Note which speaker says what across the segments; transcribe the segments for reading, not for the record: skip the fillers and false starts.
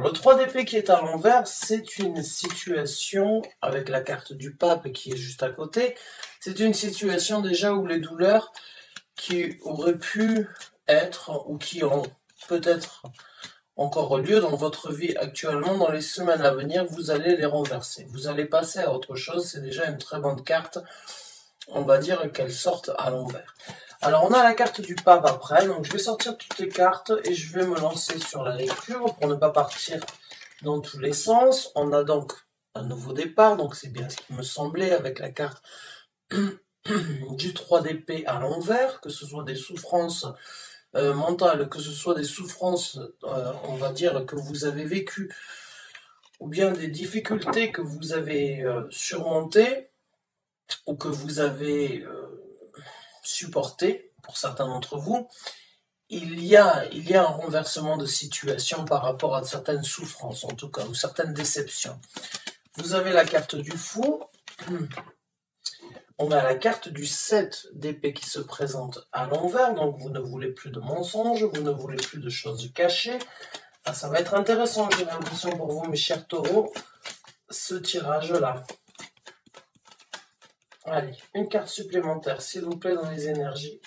Speaker 1: le 3 d'épée qui est à l'envers, c'est une situation, avec la carte du pape qui est juste à côté, c'est une situation déjà où les douleurs qui auraient pu être, ou qui ont peut-être encore lieu dans votre vie actuellement, dans les semaines à venir, vous allez les renverser. Vous allez passer à autre chose, c'est déjà une très bonne carte, on va dire qu'elle sorte à l'envers. Alors on a la carte du pape après, donc je vais sortir toutes les cartes et je vais me lancer sur la lecture pour ne pas partir dans tous les sens. On a donc un nouveau départ, donc c'est bien ce qui me semblait avec la carte du 3 d'épée à l'envers, que ce soit des souffrances mentales, que ce soit des souffrances, on va dire, que vous avez vécues, ou bien des difficultés que vous avez surmontées, ou que vous avez supportées, pour certains d'entre vous, il y a un renversement de situation par rapport à certaines souffrances, en tout cas, ou certaines déceptions. Vous avez la carte du fou. On a la carte du 7 d'épée qui se présente à l'envers, donc vous ne voulez plus de mensonges, vous ne voulez plus de choses cachées. Ah, ça va être intéressant, j'ai l'impression pour vous, mes chers taureaux, ce tirage-là. Allez, une carte supplémentaire, s'il vous plaît, dans les énergies.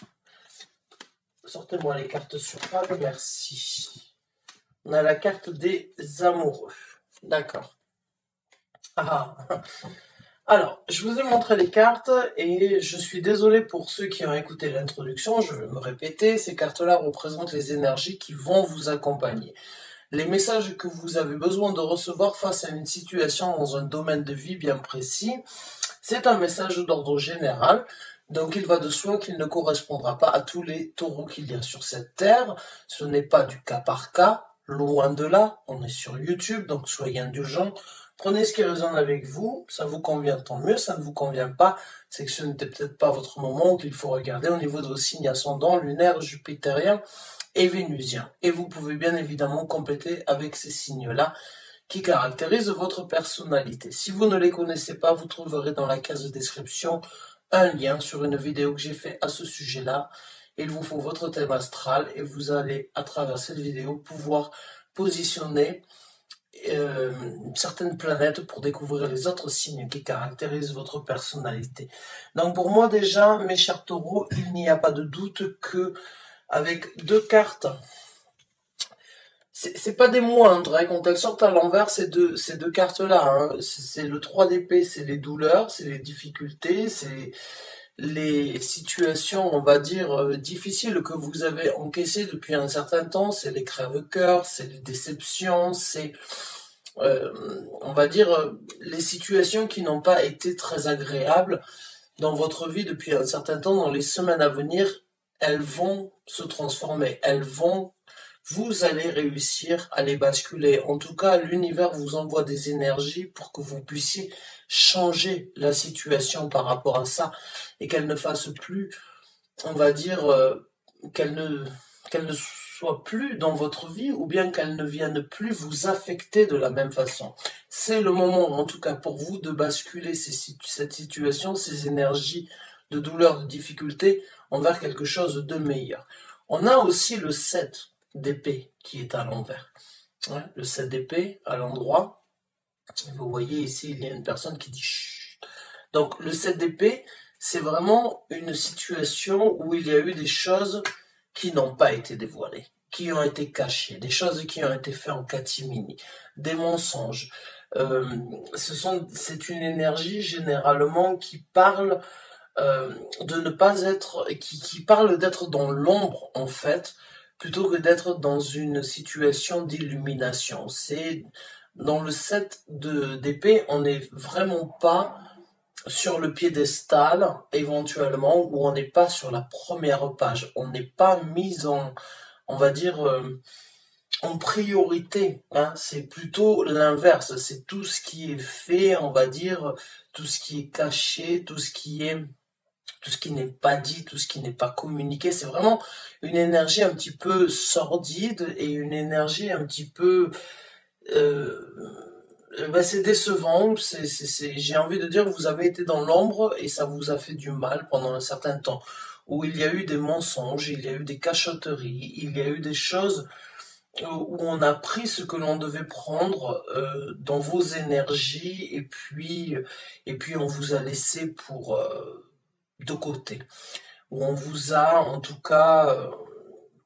Speaker 1: Sortez-moi les cartes sur table, merci. On a la carte des amoureux. D'accord. Ah. Alors, je vous ai montré les cartes et je suis désolé pour ceux qui ont écouté l'introduction, je vais me répéter, ces cartes-là représentent les énergies qui vont vous accompagner. Les messages que vous avez besoin de recevoir face à une situation dans un domaine de vie bien précis, c'est un message d'ordre général, donc il va de soi qu'il ne correspondra pas à tous les taureaux qu'il y a sur cette terre. Ce n'est pas du cas par cas, loin de là, on est sur YouTube, donc soyez indulgents. Prenez ce qui résonne avec vous, ça vous convient tant mieux, ça ne vous convient pas, c'est que ce n'était peut-être pas votre moment, qu'il faut regarder au niveau de vos signes ascendants, lunaires, jupitériens et vénusiens. Et vous pouvez bien évidemment compléter avec ces signes-là, qui caractérise votre personnalité. Si vous ne les connaissez pas, vous trouverez dans la case de description un lien sur une vidéo que j'ai fait à ce sujet-là. Il vous faut votre thème astral et vous allez, à travers cette vidéo, pouvoir positionner certaines planètes pour découvrir les autres signes qui caractérisent votre personnalité. Donc pour moi déjà, mes chers taureaux, il n'y a pas de doute que avec deux cartes, c'est pas des moindres, hein, quand elles sortent à l'envers, ces deux cartes-là, hein, c'est le 3 d'épée, c'est les douleurs, c'est les difficultés, c'est les situations, on va dire, difficiles que vous avez encaissées depuis un certain temps, c'est les crève-cœurs, c'est les déceptions, c'est, on va dire, les situations qui n'ont pas été très agréables dans votre vie depuis un certain temps, dans les semaines à venir, elles vont se transformer, vous allez réussir à les basculer. En tout cas, l'univers vous envoie des énergies pour que vous puissiez changer la situation par rapport à ça et qu'elle ne fasse plus, on va dire, qu'elle ne soit plus dans votre vie ou bien qu'elle ne vienne plus vous affecter de la même façon. C'est le moment, en tout cas pour vous, de basculer cette situation, ces énergies de douleur, de difficulté, envers quelque chose de meilleur. On a aussi le 7 d'épée qui est à l'envers. Ouais, le 7 d'épée à l'endroit. Vous voyez ici, il y a une personne qui dit chut. Donc le 7 d'épée, c'est vraiment une situation où il y a eu des choses qui n'ont pas été dévoilées, qui ont été cachées, des choses qui ont été faites en catimini, des mensonges. C'est une énergie généralement qui parle de ne pas être, qui parle d'être dans l'ombre en fait, plutôt que d'être dans une situation d'illumination. C'est dans le 7 d'épée, on n'est vraiment pas sur le piédestal, éventuellement, ou on n'est pas sur la première page. On n'est pas mis en, on va dire, en priorité. Hein. C'est plutôt l'inverse. C'est tout ce qui est fait, on va dire, tout ce qui est caché, tout ce qui n'est pas dit, tout ce qui n'est pas communiqué, c'est vraiment une énergie un petit peu sordide et une énergie un petit peu... c'est décevant, j'ai envie de dire que vous avez été dans l'ombre et ça vous a fait du mal pendant un certain temps, où il y a eu des mensonges, il y a eu des cachotteries, il y a eu des choses où on a pris ce que l'on devait prendre dans vos énergies et puis on vous a laissé pour de côté. Où on vous a en tout cas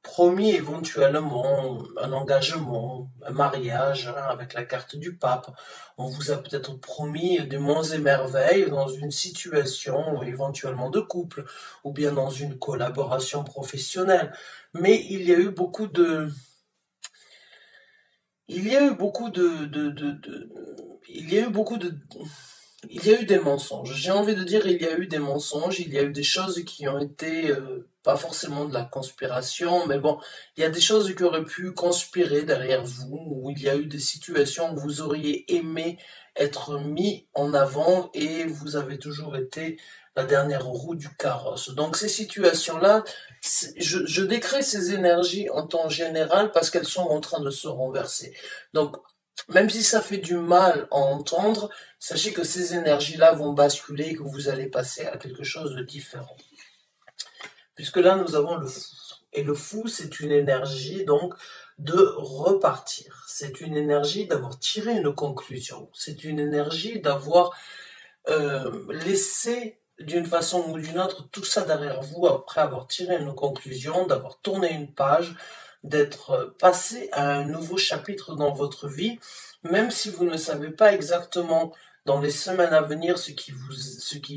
Speaker 1: promis éventuellement un engagement, un mariage hein, avec la carte du pape. On vous a peut-être promis des monts et merveilles dans une situation éventuellement de couple ou bien dans une collaboration professionnelle. Mais il y a eu beaucoup de il y a eu beaucoup il y a eu beaucoup de, il y a eu des mensonges. J'ai envie de dire, il y a eu des mensonges, il y a eu des choses qui ont été, pas forcément de la conspiration, mais bon, il y a des choses qui auraient pu conspirer derrière vous, où il y a eu des situations où vous auriez aimé être mis en avant et vous avez toujours été la dernière roue du carrosse. Donc ces situations-là, je décris ces énergies en temps général parce qu'elles sont en train de se renverser. Donc, même si ça fait du mal à entendre, sachez que ces énergies-là vont basculer et que vous allez passer à quelque chose de différent. Puisque là, nous avons le fou. Et le fou, c'est une énergie, donc, de repartir. C'est une énergie d'avoir tiré une conclusion. C'est une énergie d'avoir laissé d'une façon ou d'une autre tout ça derrière vous après avoir tiré une conclusion, d'avoir tourné une page, d'être passé à un nouveau chapitre dans votre vie, même si vous ne savez pas exactement dans les semaines à venir ce qui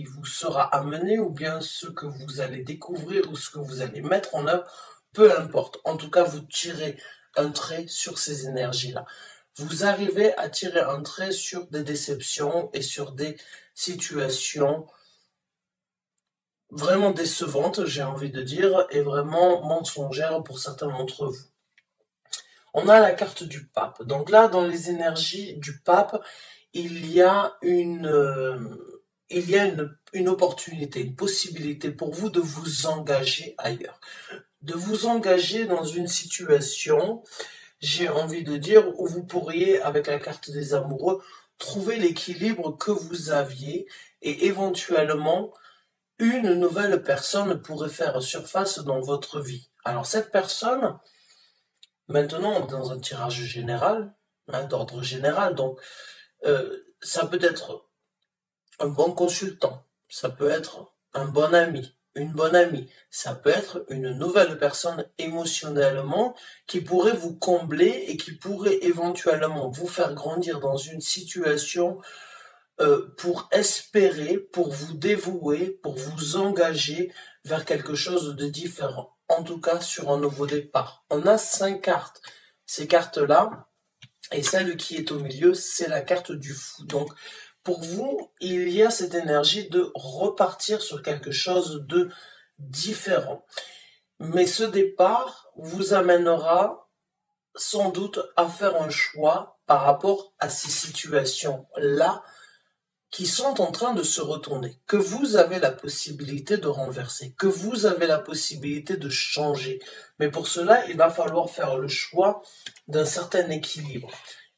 Speaker 1: vous sera amené ou bien ce que vous allez découvrir ou ce que vous allez mettre en œuvre, peu importe. En tout cas, vous tirez un trait sur ces énergies-là. Vous arrivez à tirer un trait sur des déceptions et sur des situations vraiment décevantes, j'ai envie de dire, et vraiment mensongères pour certains d'entre vous. On a la carte du pape. Donc là, dans les énergies du pape, il y a une opportunité, une possibilité pour vous de vous engager ailleurs, de vous engager dans une situation, j'ai envie de dire, où vous pourriez, avec la carte des amoureux, trouver l'équilibre que vous aviez et éventuellement une nouvelle personne pourrait faire surface dans votre vie. Alors cette personne, maintenant dans un tirage général, hein, d'ordre général, donc ça peut être un bon consultant, ça peut être un bon ami, une bonne amie, ça peut être une nouvelle personne émotionnellement qui pourrait vous combler et qui pourrait éventuellement vous faire grandir dans une situation pour espérer, pour vous dévouer, pour vous engager vers quelque chose de différent. En tout cas, sur un nouveau départ. On a 5 cartes. Ces cartes-là, et celle qui est au milieu, c'est la carte du fou. Donc, pour vous, il y a cette énergie de repartir sur quelque chose de différent. Mais ce départ vous amènera sans doute à faire un choix par rapport à ces situations-là qui sont en train de se retourner, que vous avez la possibilité de renverser, que vous avez la possibilité de changer. Mais pour cela, il va falloir faire le choix d'un certain équilibre.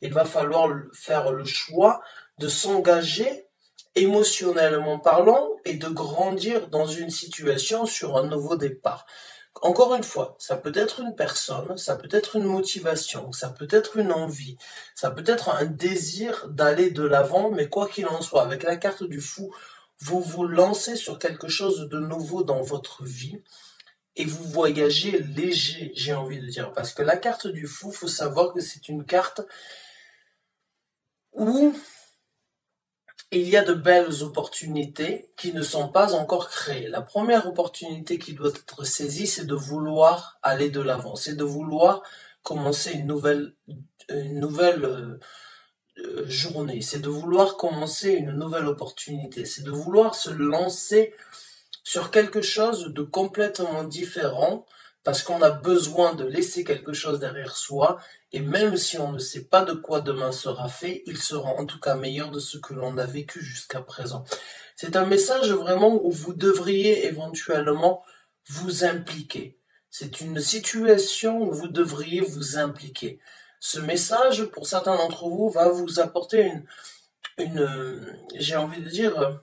Speaker 1: Il va falloir faire le choix de s'engager émotionnellement parlant et de grandir dans une situation sur un nouveau départ. Encore une fois, ça peut être une personne, ça peut être une motivation, ça peut être une envie, ça peut être un désir d'aller de l'avant, mais quoi qu'il en soit, avec la carte du fou, vous vous lancez sur quelque chose de nouveau dans votre vie et vous voyagez léger, j'ai envie de dire. Parce que la carte du fou, faut savoir que c'est une carte où il y a de belles opportunités qui ne sont pas encore créées. La première opportunité qui doit être saisie, c'est de vouloir aller de l'avant, c'est de vouloir commencer une nouvelle journée, c'est de vouloir commencer une nouvelle opportunité, c'est de vouloir se lancer sur quelque chose de complètement différent parce qu'on a besoin de laisser quelque chose derrière soi et même si on ne sait pas de quoi demain sera fait, il sera en tout cas meilleur de ce que l'on a vécu jusqu'à présent. C'est un message vraiment où vous devriez éventuellement vous impliquer. C'est une situation où vous devriez vous impliquer. Ce message, pour certains d'entre vous, va vous apporter j'ai envie de dire,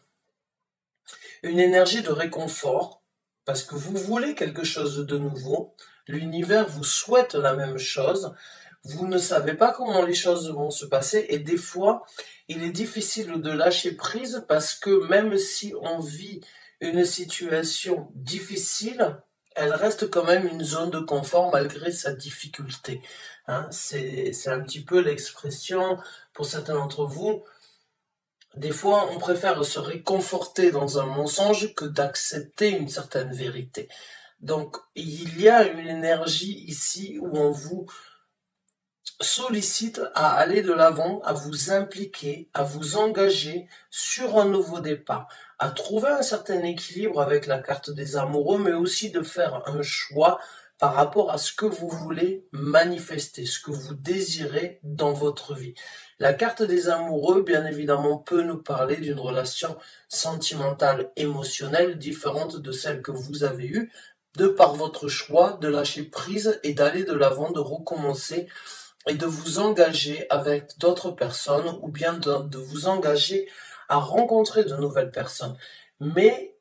Speaker 1: une énergie de réconfort, parce que vous voulez quelque chose de nouveau, L'univers vous souhaite la même chose. Vous ne savez pas comment les choses vont se passer et des fois, il est difficile de lâcher prise parce que même si on vit une situation difficile, elle reste quand même une zone de confort malgré sa difficulté. Hein, c'est un petit peu l'expression pour certains d'entre vous. Des fois, on préfère se réconforter dans un mensonge que d'accepter une certaine vérité. Donc, il y a une énergie ici où on vous sollicite à aller de l'avant, à vous impliquer, à vous engager sur un nouveau départ, à trouver un certain équilibre avec la carte des amoureux, mais aussi de faire un choix par rapport à ce que vous voulez manifester, ce que vous désirez dans votre vie. La carte des amoureux, bien évidemment, peut nous parler d'une relation sentimentale, émotionnelle, différente de celle que vous avez eue, de par votre choix de lâcher prise et d'aller de l'avant, de recommencer et de vous engager avec d'autres personnes ou bien de vous engager à rencontrer de nouvelles personnes. Mais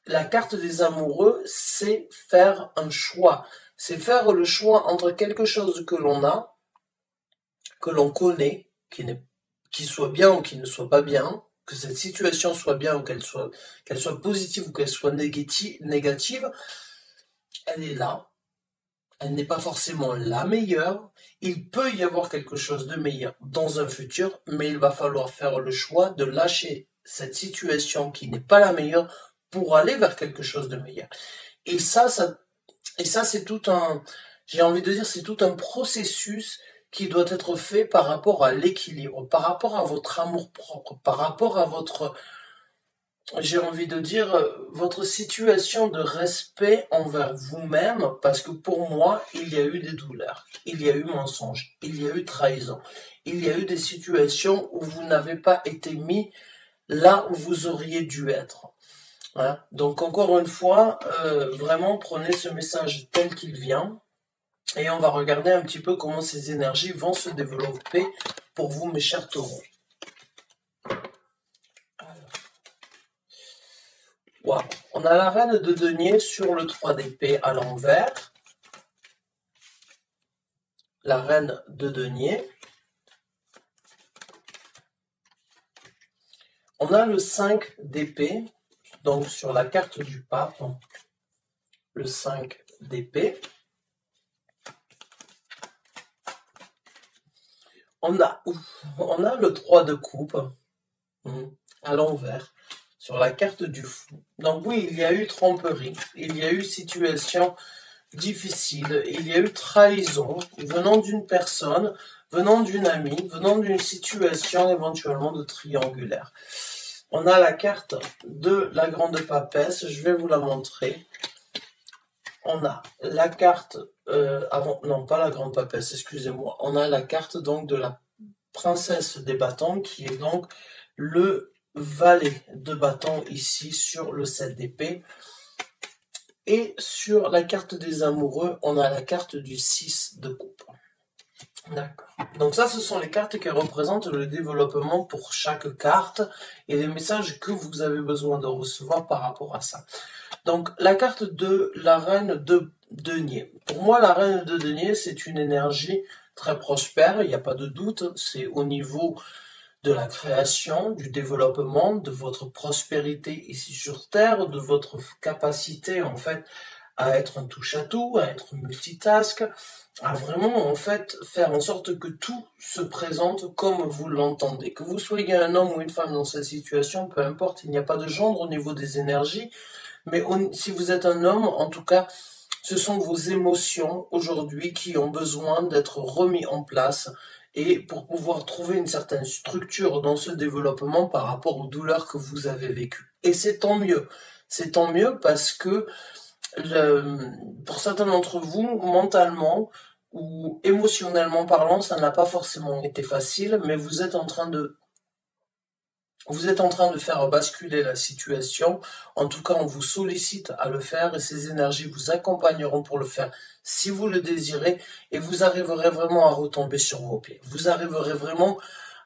Speaker 1: la carte des amoureux, c'est faire un choix. C'est faire le choix entre quelque chose que l'on a, que l'on connaît, qui soit bien ou qui ne soit pas bien, que cette situation soit bien ou qu'elle soit positive ou qu'elle soit négative, elle est là. Elle n'est pas forcément la meilleure. Il peut y avoir quelque chose de meilleur dans un futur, mais il va falloir faire le choix de lâcher cette situation qui n'est pas la meilleure pour aller vers quelque chose de meilleur. Et ça c'est tout un, j'ai envie de dire, c'est tout un processus qui doit être fait par rapport à l'équilibre, par rapport à votre amour propre, par rapport à votre, j'ai envie de dire, votre situation de respect envers vous-même, parce que pour moi, il y a eu des douleurs, il y a eu mensonge, il y a eu trahison, il y a eu des situations où vous n'avez pas été mis là où vous auriez dû être. Hein. Donc encore une fois, vraiment prenez ce message tel qu'il vient, et on va regarder un petit peu comment ces énergies vont se développer pour vous, mes chers taureaux. Wow. On a la reine de denier sur le 3 d'épée à l'envers. La reine de denier. On a le 5 d'épée, donc sur la carte du pape, le 5 d'épée. On a le 3 de coupe à l'envers. Sur la carte du fou. Donc oui, il y a eu tromperie, il y a eu situation difficile, il y a eu trahison venant d'une personne, venant d'une amie, venant d'une situation éventuellement de triangulaire. On a la carte de la grande papesse, je vais vous la montrer. On a la carte, non pas la grande papesse, excusez-moi, on a la carte donc de la princesse des bâtons qui est donc le valet de bâton ici sur le 7 d'épée. Et sur la carte des amoureux, on a la carte du 6 de coupe. D'accord. Donc ça, ce sont les cartes qui représentent le développement pour chaque carte et les messages que vous avez besoin de recevoir par rapport à ça. Donc la carte de la reine de denier. Pour moi, la reine de denier, c'est une énergie très prospère, il n'y a pas de doute. C'est au niveau de la création, du développement, de votre prospérité ici sur Terre, de votre capacité en fait à être un touche-à-tout, à être multitask, à vraiment en fait faire en sorte que tout se présente comme vous l'entendez. Que vous soyez un homme ou une femme dans cette situation, peu importe, il n'y a pas de genre au niveau des énergies, mais si vous êtes un homme, en tout cas, ce sont vos émotions aujourd'hui qui ont besoin d'être remis en place et pour pouvoir trouver une certaine structure dans ce développement par rapport aux douleurs que vous avez vécues. Et c'est tant mieux. C'est tant mieux parce que pour certains d'entre vous, mentalement ou émotionnellement parlant, ça n'a pas forcément été facile, mais vous êtes en train de faire basculer la situation. En tout cas, on vous sollicite à le faire et ces énergies vous accompagneront pour le faire si vous le désirez et vous arriverez vraiment à retomber sur vos pieds. Vous arriverez vraiment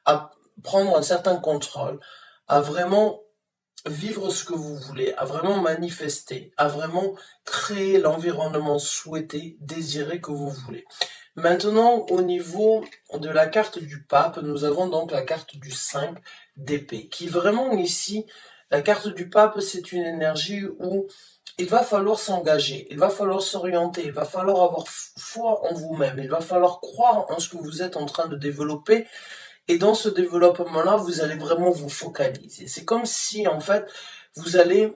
Speaker 1: à prendre un certain contrôle, à vraiment vivre ce que vous voulez, à vraiment manifester, à vraiment créer l'environnement souhaité, désiré que vous voulez. Maintenant, au niveau de la carte du pape, nous avons donc la carte du 5 d'épée, qui vraiment ici, la carte du pape, c'est une énergie où il va falloir s'engager, il va falloir s'orienter, il va falloir avoir foi en vous-même, il va falloir croire en ce que vous êtes en train de développer. Et dans ce développement-là, vous allez vraiment vous focaliser. C'est comme si, en fait, vous allez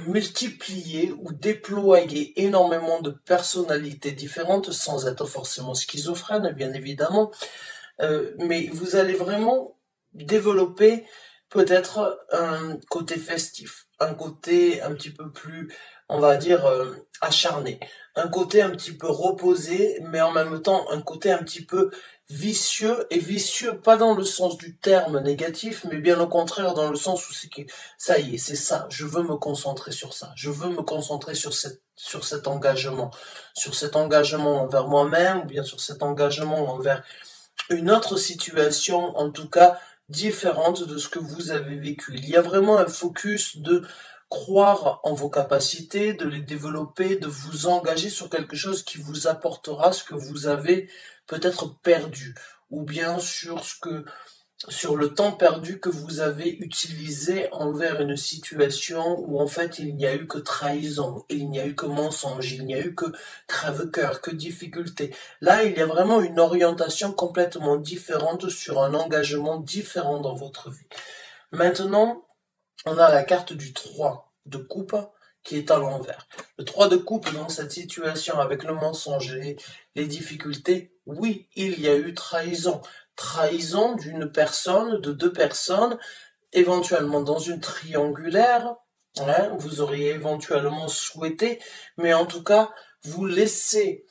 Speaker 1: multiplier ou déployer énormément de personnalités différentes sans être forcément schizophrène, bien évidemment. Mais vous allez vraiment développer peut-être un côté festif, un côté un petit peu plus, on va dire, acharné, un côté un petit peu reposé, mais en même temps un côté un petit peu vicieux, et vicieux pas dans le sens du terme négatif, mais bien au contraire dans le sens où c'est que ça y est, c'est ça, je veux me concentrer sur ça, je veux me concentrer sur cet engagement envers moi-même, ou bien sur cet engagement envers une autre situation, en tout cas différente de ce que vous avez vécu. Il y a vraiment un focus de croire en vos capacités, de les développer, de vous engager sur quelque chose qui vous apportera ce que vous avez peut-être perdu, ou bien sur le temps perdu que vous avez utilisé envers une situation où en fait il n'y a eu que trahison, il n'y a eu que mensonge, il n'y a eu que crève-cœur, que difficulté. Là, il y a vraiment une orientation complètement différente sur un engagement différent dans votre vie. Maintenant, on a la carte du 3 de coupe qui est à l'envers. Le 3 de coupe dans cette situation avec le mensonge et les difficultés, oui, il y a eu trahison. Trahison d'une personne, de deux personnes, éventuellement dans une triangulaire, hein, vous auriez éventuellement souhaité, mais en tout cas, vous laissez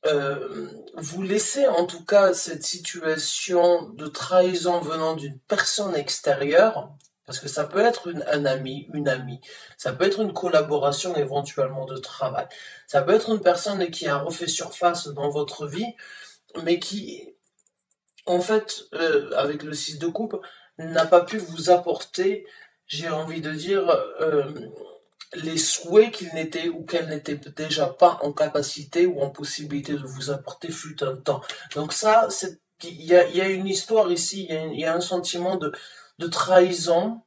Speaker 1: en tout cas cette situation de trahison venant d'une personne extérieure, parce que ça peut être un ami, une amie, ça peut être une collaboration éventuellement de travail, ça peut être une personne qui a refait surface dans votre vie, mais qui, en fait, avec le 6 de coupe, n'a pas pu vous apporter, j'ai envie de dire, les souhaits qu'il n'était ou qu'elle n'était déjà pas en capacité ou en possibilité de vous apporter fut un temps. Donc ça, il y a une histoire ici, il y a un sentiment de trahison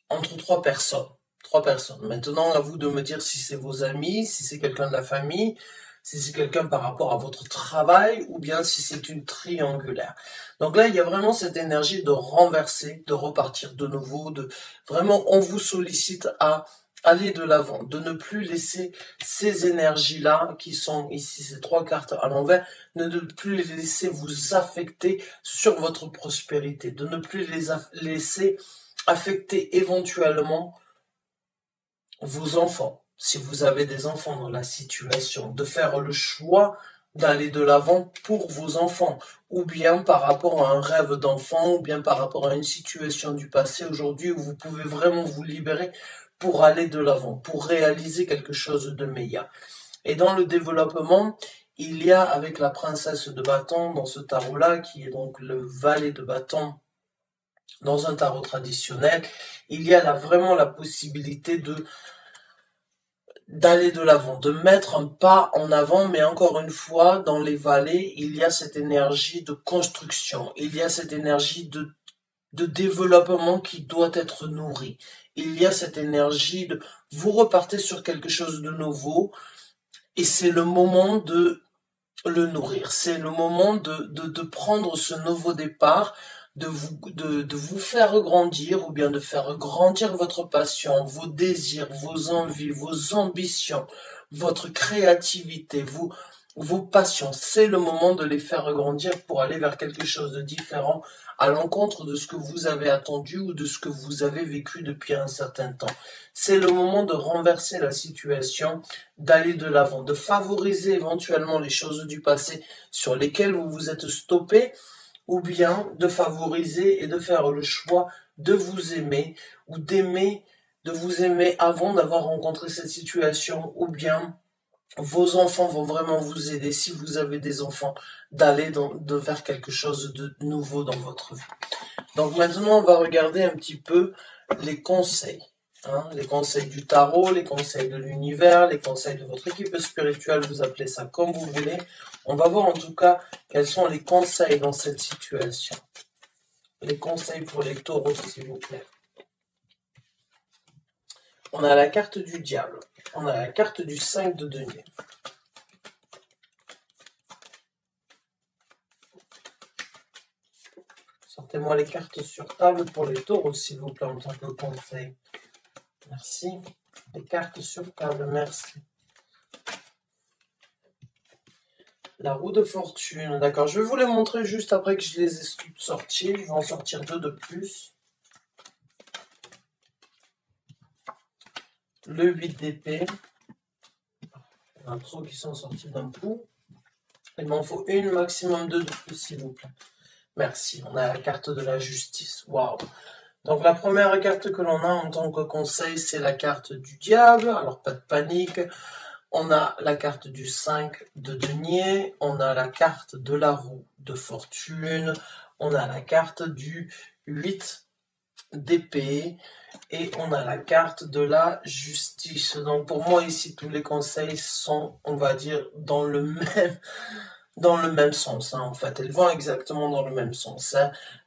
Speaker 1: entre trois personnes. Trois personnes. Maintenant, à vous de me dire si c'est vos amis, si c'est quelqu'un de la famille, si c'est quelqu'un par rapport à votre travail, ou bien si c'est une triangulaire. Donc là, il y a vraiment cette énergie de renverser, de repartir de nouveau, de vraiment, on vous sollicite à aller de l'avant, de ne plus laisser ces énergies-là, qui sont ici, ces trois cartes à l'envers, de ne plus les laisser vous affecter sur votre prospérité, de ne plus les laisser affecter éventuellement vos enfants, si vous avez des enfants dans la situation, de faire le choix d'aller de l'avant pour vos enfants, ou bien par rapport à un rêve d'enfant, ou bien par rapport à une situation du passé aujourd'hui où vous pouvez vraiment vous libérer pour aller de l'avant, pour réaliser quelque chose de meilleur. Et dans le développement, il y a avec la princesse de bâton dans ce tarot-là, qui est donc le valet de bâton dans un tarot traditionnel, il y a là vraiment la possibilité d'aller de l'avant, de mettre un pas en avant, mais encore une fois, dans les vallées, il y a cette énergie de construction, il y a cette énergie de développement qui doit être nourrie. Il y a cette énergie de vous repartez sur quelque chose de nouveau, et c'est le moment de le nourrir, c'est le moment de prendre ce nouveau départ, de vous faire grandir, ou bien de faire grandir votre passion, vos désirs, vos envies, vos ambitions, votre créativité, vos passions. C'est le moment de les faire grandir pour aller vers quelque chose de différent, à l'encontre de ce que vous avez attendu ou de ce que vous avez vécu depuis un certain temps. C'est le moment de renverser la situation, d'aller de l'avant, de favoriser éventuellement les choses du passé sur lesquelles vous vous êtes stoppé, ou bien de favoriser et de faire le choix de vous aimer, ou de vous aimer avant d'avoir rencontré cette situation, ou bien vos enfants vont vraiment vous aider, si vous avez des enfants, d'aller vers quelque chose de nouveau dans votre vie. Donc maintenant, on va regarder un petit peu les conseils. Les conseils du tarot, les conseils de l'univers, les conseils de votre équipe spirituelle, vous appelez ça comme vous voulez. On va voir en tout cas quels sont les conseils dans cette situation. Les conseils pour les taureaux, s'il vous plaît. On a la carte du diable. On a la carte du 5 de denier. Sortez-moi les cartes sur table pour les taureaux, s'il vous plaît, en tant que conseil. Merci. Les cartes sur table, merci. La roue de fortune, d'accord. Je vais vous les montrer juste après que je les ai toutes sorties. Je vais en sortir 2 de plus. Le 8 d'épée. Il y en a trop qui sont sortis d'un coup. Il m'en faut une, maximum 2 de plus, s'il vous plaît. Merci. On a la carte de la justice. Waouh. Donc la première carte que l'on a en tant que conseil, c'est la carte du diable. Alors pas de panique. On a la carte du 5 de denier, on a la carte de la roue de fortune, on a la carte du 8 d'épée et on a la carte de la justice. Donc pour moi ici, tous les conseils sont, on va dire, dans le même sens, en fait. Elles vont exactement dans le même sens.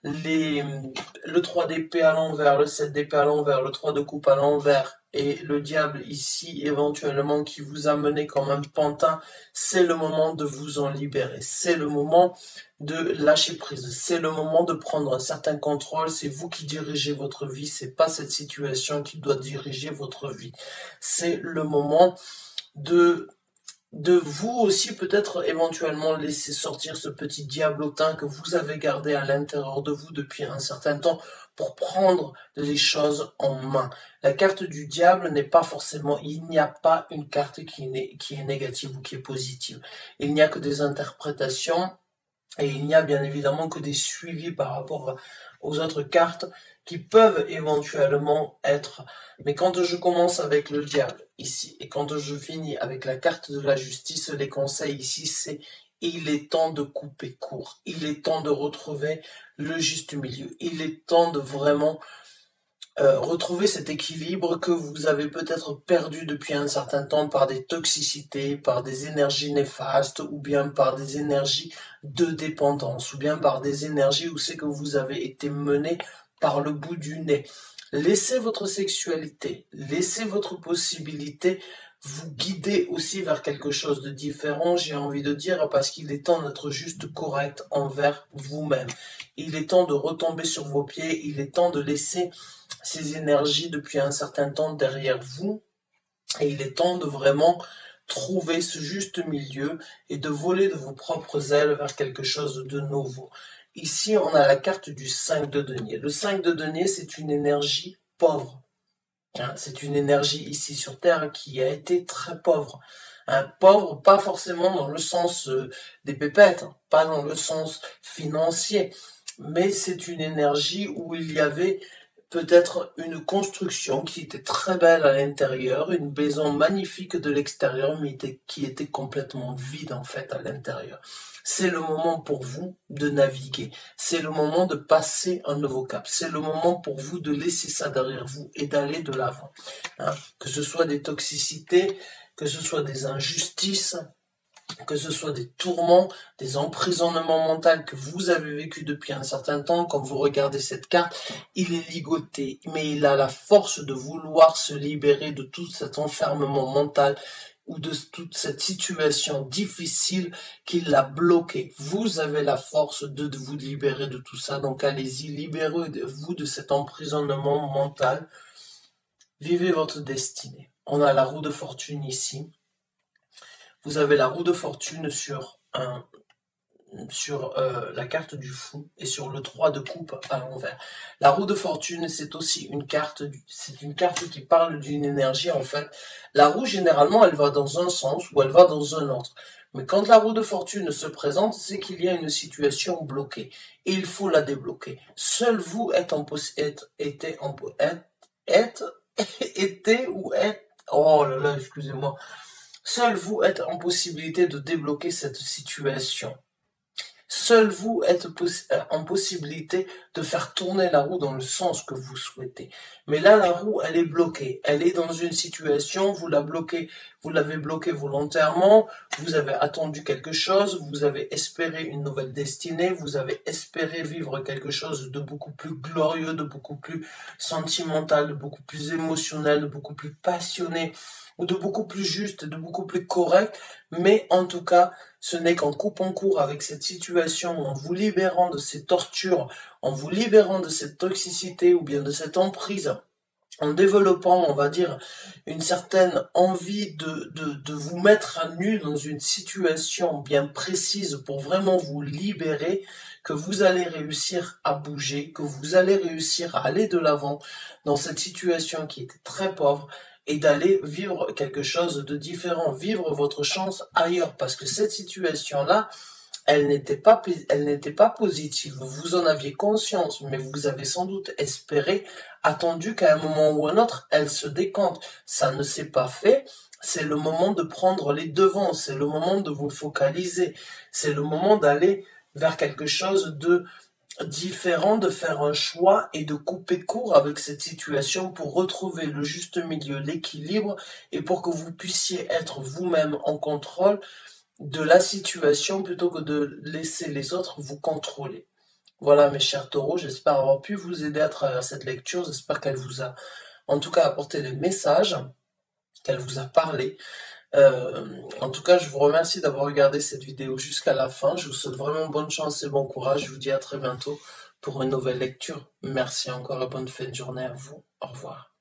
Speaker 1: Le 3 d'épée à l'envers, le 7 d'épée à l'envers, le 3 de coupe à l'envers et le diable ici, éventuellement, qui vous a mené comme un pantin, c'est le moment de vous en libérer. C'est le moment de lâcher prise. C'est le moment de prendre un certain contrôle. C'est vous qui dirigez votre vie. C'est pas cette situation qui doit diriger votre vie. C'est le moment de vous aussi peut-être éventuellement laisser sortir ce petit diablotin que vous avez gardé à l'intérieur de vous depuis un certain temps pour prendre les choses en main. La carte du diable n'est pas forcément, il n'y a pas une carte qui est négative ou qui est positive. Il n'y a que des interprétations et il n'y a bien évidemment que des suivis par rapport aux autres cartes qui peuvent éventuellement être. Mais quand je commence avec le diable ici et quand je finis avec la carte de la justice, les conseils ici c'est il est temps de couper court. Il est temps de retrouver le juste milieu. Il est temps de vraiment retrouver cet équilibre que vous avez peut-être perdu depuis un certain temps par des toxicités, par des énergies néfastes, ou bien par des énergies de dépendance, ou bien par des énergies où c'est que vous avez été mené par le bout du nez. Laissez votre sexualité, laissez votre possibilité vous guider aussi vers quelque chose de différent, j'ai envie de dire, parce qu'il est temps d'être juste correct envers vous-même. Il est temps de retomber sur vos pieds, il est temps de laisser ces énergies depuis un certain temps derrière vous et il est temps de vraiment trouver ce juste milieu et de voler de vos propres ailes vers quelque chose de nouveau. Ici, on a la carte du 5 de denier. Le 5 de denier, c'est une énergie pauvre. C'est une énergie ici sur Terre qui a été très pauvre. Pauvre, pas forcément dans le sens des pépettes, pas dans le sens financier, mais c'est une énergie où il y avait peut-être une construction qui était très belle à l'intérieur, une maison magnifique de l'extérieur, mais qui était complètement vide en fait à l'intérieur. C'est le moment pour vous de naviguer, c'est le moment de passer un nouveau cap, c'est le moment pour vous de laisser ça derrière vous et d'aller de l'avant. Que ce soit des toxicités, que ce soit des injustices, que ce soit des tourments, des emprisonnements mentaux que vous avez vécu depuis un certain temps, quand vous regardez cette carte, il est ligoté, mais il a la force de vouloir se libérer de tout cet enfermement mental ou de toute cette situation difficile qui l'a bloqué. Vous avez la force de vous libérer de tout ça, donc allez-y, libérez-vous de cet emprisonnement mental. Vivez votre destinée. On a la roue de fortune ici. Vous avez la roue de fortune sur la carte du fou et sur le 3 de coupe à l'envers. La roue de fortune, c'est aussi une carte qui parle d'une énergie en fait. La roue, généralement, elle va dans un sens ou elle va dans un autre. Mais quand la roue de fortune se présente, c'est qu'il y a une situation bloquée et il faut la débloquer. Seul vous êtes oh là là, excusez-moi. Seul vous êtes en possibilité de débloquer cette situation. Seul vous êtes en possibilité de faire tourner la roue dans le sens que vous souhaitez. Mais là, la roue, elle est bloquée. Elle est dans une situation, vous l'avez bloquée volontairement, vous avez attendu quelque chose, vous avez espéré une nouvelle destinée, vous avez espéré vivre quelque chose de beaucoup plus glorieux, de beaucoup plus sentimental, de beaucoup plus émotionnel, de beaucoup plus passionné, ou de beaucoup plus juste, de beaucoup plus correct, mais en tout cas, ce n'est qu'en coupant court avec cette situation, en vous libérant de ces tortures, en vous libérant de cette toxicité ou bien de cette emprise, en développant, on va dire, une certaine envie de vous mettre à nu dans une situation bien précise pour vraiment vous libérer, que vous allez réussir à bouger, que vous allez réussir à aller de l'avant dans cette situation qui était très pauvre et d'aller vivre quelque chose de différent, vivre votre chance ailleurs, parce que cette situation-là, elle n'était pas positive. Vous en aviez conscience, mais vous avez sans doute espéré, attendu qu'à un moment ou un autre, elle se décante. Ça ne s'est pas fait. C'est le moment de prendre les devants. C'est le moment de vous focaliser. C'est le moment d'aller vers quelque chose de différent, de faire un choix et de couper court avec cette situation pour retrouver le juste milieu, l'équilibre et pour que vous puissiez être vous-même en contrôle de la situation plutôt que de laisser les autres vous contrôler. Voilà mes chers taureaux, j'espère avoir pu vous aider à travers cette lecture, j'espère qu'elle vous a en tout cas apporté des messages, qu'elle vous a parlé. En tout cas, je vous remercie d'avoir regardé cette vidéo jusqu'à la fin, je vous souhaite vraiment bonne chance et bon courage, je vous dis à très bientôt pour une nouvelle lecture. Merci encore et bonne fin de journée à vous, au revoir.